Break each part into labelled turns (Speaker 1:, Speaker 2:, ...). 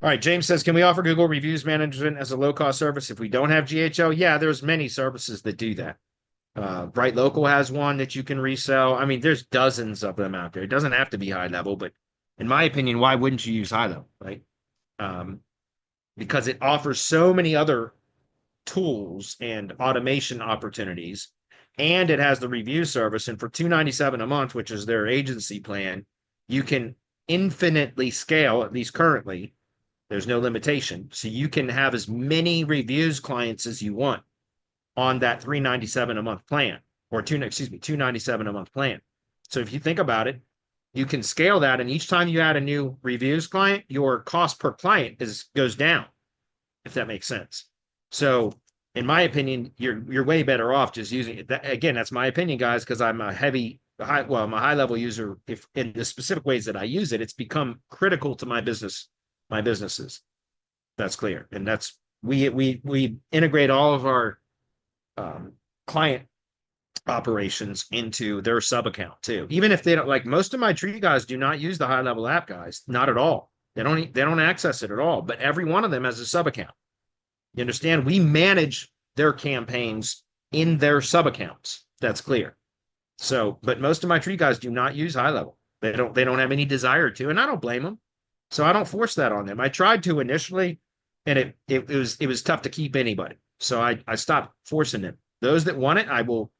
Speaker 1: All right, James says, can we offer Google Reviews Management as a low-cost service if we don't have GHL? Yeah, there's many services that do that. Bright Local has one that you can resell. I mean, there's dozens of them out there. It doesn't have to be HighLevel, but in my opinion, why wouldn't you use HighLevel, right? Um, because it offers so many other tools and automation opportunities, and it has the review service. And for $297 a month, which is their agency plan, you can infinitely scale, at least currently. There's no limitation. So you can have as many reviews clients as you want on that $397 a month plan, or $297 a month plan. So if you think about it, you can scale that, and each time you add a new reviews client, your cost per client goes down, if that makes sense. So in my opinion, you're way better off just using it. Again, that's my opinion, guys, because I'm a I'm a high level user. If in the specific ways that I use it, it's become critical to my businesses. That's clear, and that's we integrate all of our client operations into their sub account too. Even if they don't, like, most of my tree guys do not use the HighLevel app, guys, not at all. They don't access it at all, but every one of them has a sub account. You understand? We manage their campaigns in their sub accounts. That's clear. So, but most of my tree guys do not use HighLevel. They don't have any desire to, and I don't blame them. So I don't force that on them. I tried to initially, and it was tough to keep anybody. So I stopped forcing them. Those that want it, I will,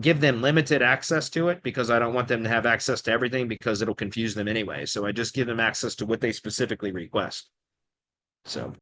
Speaker 1: give them limited access to it, because I don't want them to have access to everything, because it'll confuse them anyway. So I just give them access to what they specifically request. So